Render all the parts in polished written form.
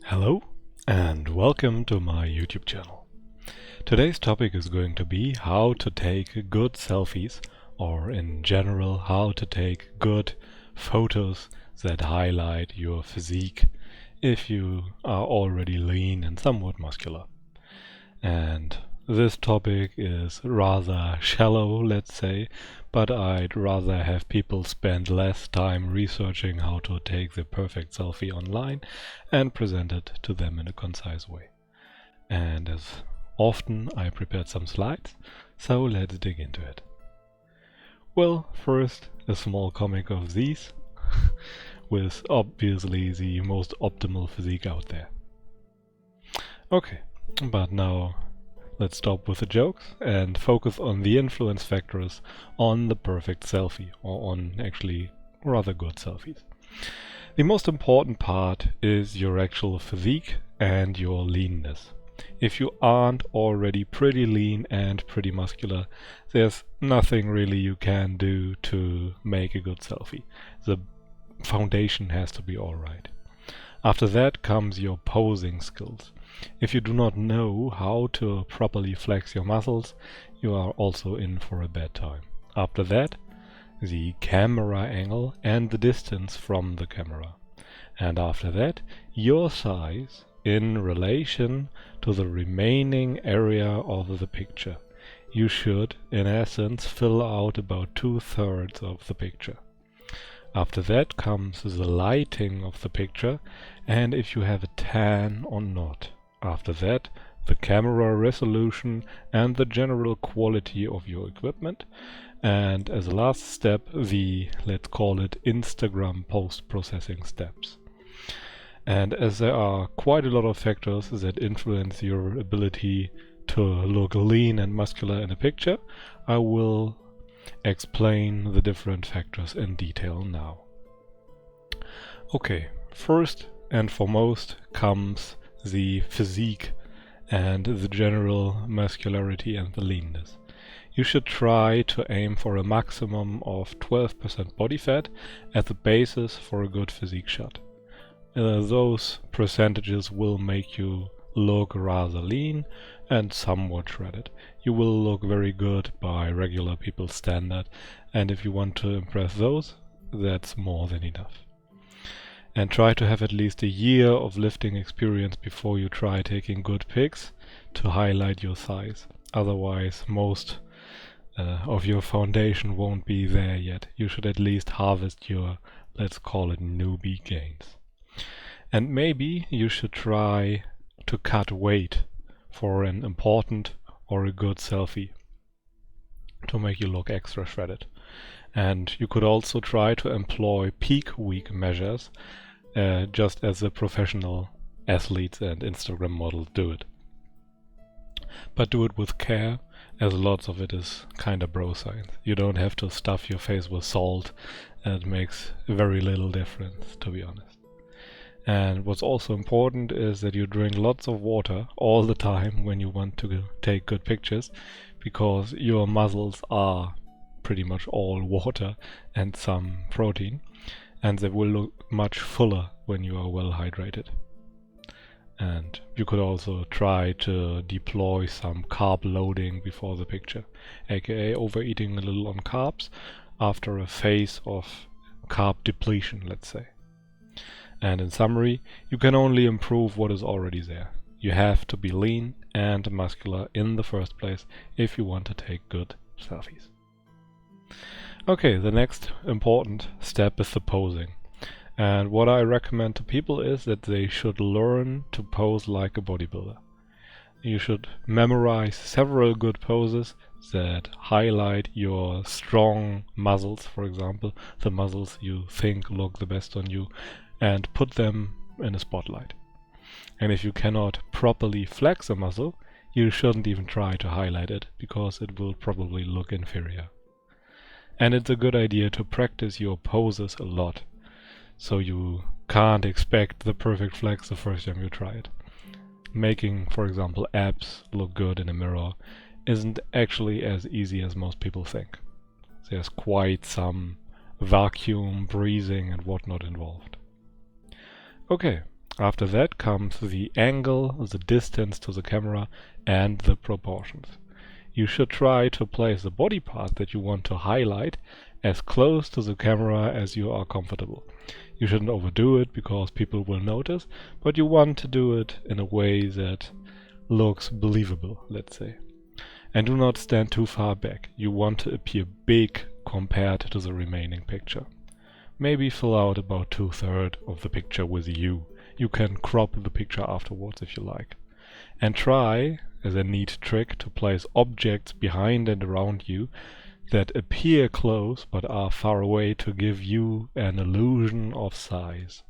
Hello and welcome to my YouTube channel. Today's topic is going to be how to take good selfies, or in general how to take good photos that highlight your physique if you are already lean and somewhat muscular. And this topic is rather shallow, let's say, but I'd rather have people spend less time researching how to take the perfect selfie online and present it to them in a concise way. And as often, I prepared some slides, so let's dig into it. Well, first, a small comic of these, with obviously the most optimal physique out there. Okay, but now let's stop with the jokes and focus on the influence factors on the perfect selfie, or on actually rather good selfies. The most important part is your actual physique and your leanness. If you aren't already pretty lean and pretty muscular, there's nothing really you can do to make a good selfie. The foundation has to be alright. After that comes your posing skills. If you do not know how to properly flex your muscles, you are also in for a bad time. After that, the camera angle and the distance from the camera. And after that, your size in relation to the remaining area of the picture. You should, in essence, fill out about 2/3 of the picture. After that comes the lighting of the picture, and if you have a tan or not. After that, the camera resolution and the general quality of your equipment. And as a last step, the, let's call it, Instagram post-processing steps. And as there are quite a lot of factors that influence your ability to look lean and muscular in a picture, I will explain the different factors in detail now. Okay, first and foremost comes the physique and the general muscularity and the leanness. You should try to aim for a maximum of 12% body fat as the basis for a good physique shot. Those percentages will make you look rather lean and somewhat shredded. You will look very good by regular people's standard, and if you want to impress those, that's more than enough. And try to have at least a year of lifting experience before you try taking good pics to highlight your size. Otherwise, most of your foundation won't be there yet. You should at least harvest your, let's call it, newbie gains. And maybe you should try to cut weight for an important or a good selfie to make you look extra shredded. And you could also try to employ peak week measures, just as the professional athletes and Instagram models do it. But do it with care, as lots of it is kinda bro science. You don't have to stuff your face with salt, and it makes very little difference, to be honest. And what's also important is that you drink lots of water all the time when you want to take good pictures, because your muscles are pretty much all water and some protein, and they will look much fuller when you are well hydrated. And you could also try to deploy some carb loading before the picture, aka overeating a little on carbs after a phase of carb depletion, let's say. And in summary, you can only improve what is already there. You have to be lean and muscular in the first place if you want to take good selfies. Okay, the next important step is the posing. And what I recommend to people is that they should learn to pose like a bodybuilder. You should memorize several good poses that highlight your strong muscles, for example, the muscles you think look the best on you, and put them in a spotlight. And if you cannot properly flex a muscle, you shouldn't even try to highlight it, because it will probably look inferior. And it's a good idea to practice your poses a lot, so you can't expect the perfect flex the first time you try it. Making, for example, abs look good in a mirror isn't actually as easy as most people think. There's quite some vacuum, breathing and whatnot involved. Okay, After that comes the angle, the distance to the camera, and the proportions. You should try to place the body part that you want to highlight as close to the camera as you are comfortable. You shouldn't overdo it because people will notice, but you want to do it in a way that looks believable, let's say. And do not stand too far back. You want to appear big compared to the remaining picture. Maybe fill out about 2/3 of the picture with you. You can crop the picture afterwards if you like. And try, as a neat trick, to place objects behind and around you that appear close but are far away to give you an illusion of size.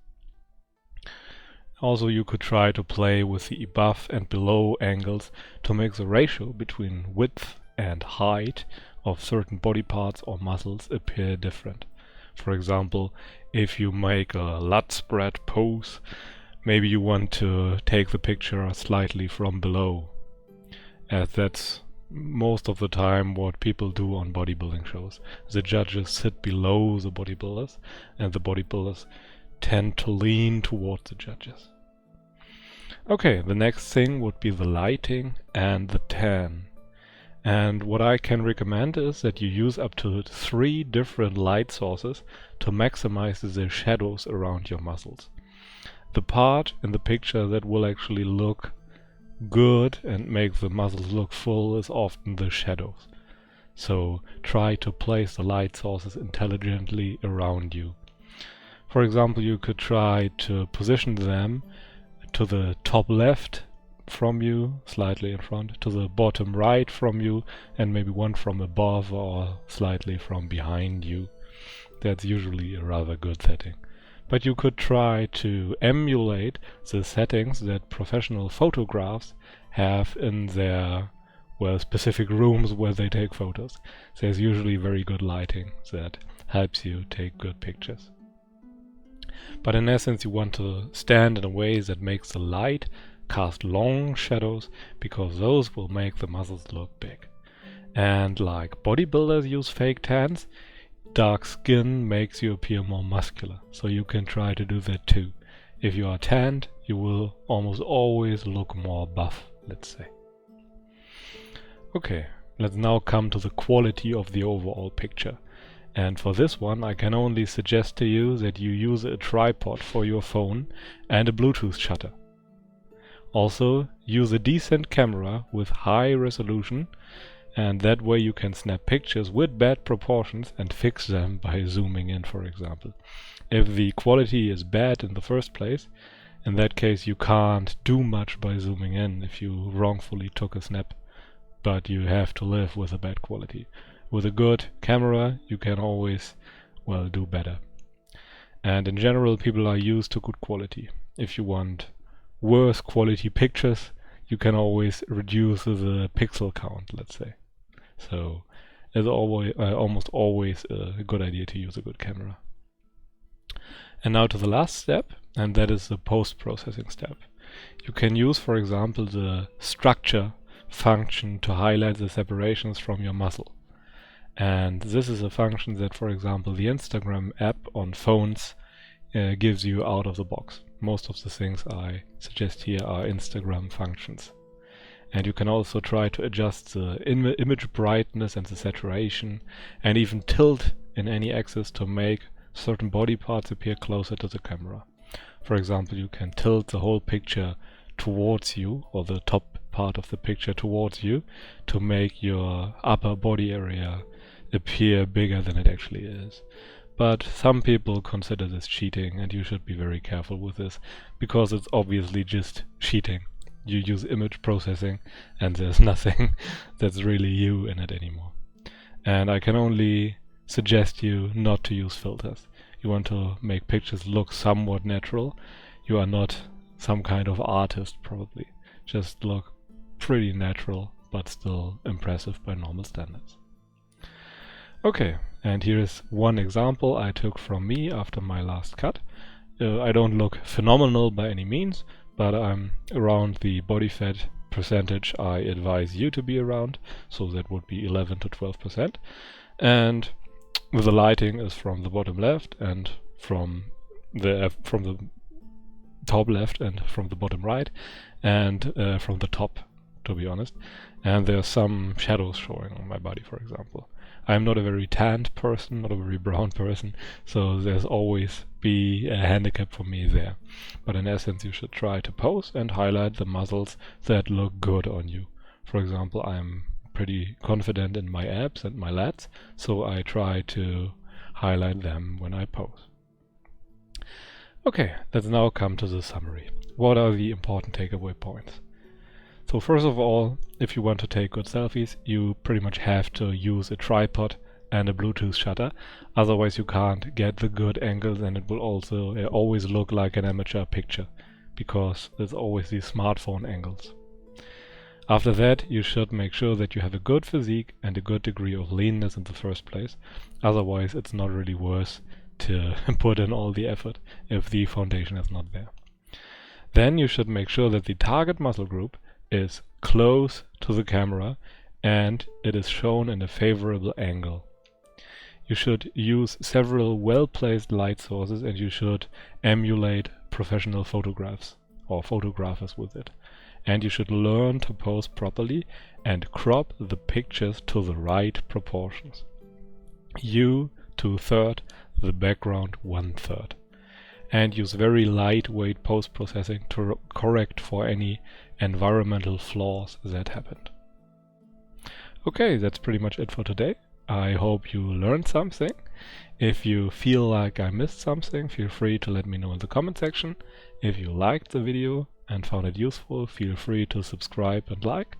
Also, you could try to play with the above and below angles to make the ratio between width and height of certain body parts or muscles appear different. For example, if you make a lat spread pose, maybe you want to take the picture slightly from below, as that's most of the time what people do on bodybuilding shows. The judges sit below the bodybuilders, and the bodybuilders tend to lean towards the judges. Okay, the next thing would be the lighting and the tan. And what I can recommend is that you use up to 3 different light sources to maximize the shadows around your muscles. The part in the picture that will actually look good and make the muscles look full is often the shadows. So try to place the light sources intelligently around you. For example, you could try to position them to the top left from you, slightly in front, to the bottom right from you, and maybe one from above or slightly from behind you. That's usually a rather good setting. But you could try to emulate the settings that professional photographs have in their, specific rooms where they take photos. There's usually very good lighting that helps you take good pictures. But in essence, you want to stand in a way that makes the light cast long shadows, because those will make the muscles look big. And like bodybuilders use fake tans, dark skin makes you appear more muscular, so you can try to do that too. If you are tanned, you will almost always look more buff, let's say. Okay, let's now come to the quality of the overall picture. And for this one, I can only suggest to you that you use a tripod for your phone and a Bluetooth shutter. Also, use a decent camera with high resolution, and that way you can snap pictures with bad proportions and fix them by zooming in, for example. If the quality is bad in the first place, in that case you can't do much by zooming in if you wrongfully took a snap, but you have to live with a bad quality. With a good camera you can always, do better. And in general, people are used to good quality. If you want worse quality pictures, you can always reduce the pixel count, let's say. So it's almost always a good idea to use a good camera. And now to the last step, and that is the post-processing step. You can use, for example, the structure function to highlight the separations from your muscle. And this is a function that, for example, the Instagram app on phones gives you out of the box. Most of the things I suggest here are Instagram functions. And you can also try to adjust the image brightness and the saturation, and even tilt in any axis to make certain body parts appear closer to the camera. For example, you can tilt the whole picture towards you, or the top part of the picture towards you, to make your upper body area appear bigger than it actually is. But some people consider this cheating, and you should be very careful with this, because it's obviously just cheating. You use image processing and there's nothing that's really you in it anymore. And I can only suggest you not to use filters. You want to make pictures look somewhat natural. You are not some kind of artist, probably. Just look pretty natural, but still impressive by normal standards. Okay, and here is one example I took from me after my last cut. I don't look phenomenal by any means, but I'm around the body fat percentage I advise you to be around, so that would be 11 to 12%. And the lighting is from the bottom left and from the top left and from the bottom right, and from the top, to be honest. And there's some shadows showing on my body, for example. I'm not a very tanned person, not a very brown person, so there's always be a handicap for me there. But in essence, you should try to pose and highlight the muscles that look good on you. For example, I'm pretty confident in my abs and my lats, so I try to highlight them when I pose. Okay, let's now come to the summary. What are the important takeaway points? So first of all, if you want to take good selfies, you pretty much have to use a tripod and a Bluetooth shutter. Otherwise you can't get the good angles, and it will also always look like an amateur picture, because there's always these smartphone angles. After that, you should make sure that you have a good physique and a good degree of leanness in the first place. Otherwise it's not really worth to put in all the effort if the foundation is not there. Then you should make sure that the target muscle group is close to the camera and it is shown in a favorable angle. You should use several well-placed light sources, and you should emulate professional photographs or photographers with it. And you should learn to pose properly and crop the pictures to the right proportions. You 2/3, the background 1/3. And use very lightweight post-processing to correct for any environmental flaws that happened. Okay, that's pretty much it for today. I hope you learned something. If you feel like I missed something, feel free to let me know in the comment section. If you liked the video and found it useful, feel free to subscribe and like.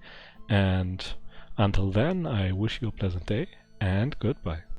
And until then, I wish you a pleasant day and goodbye.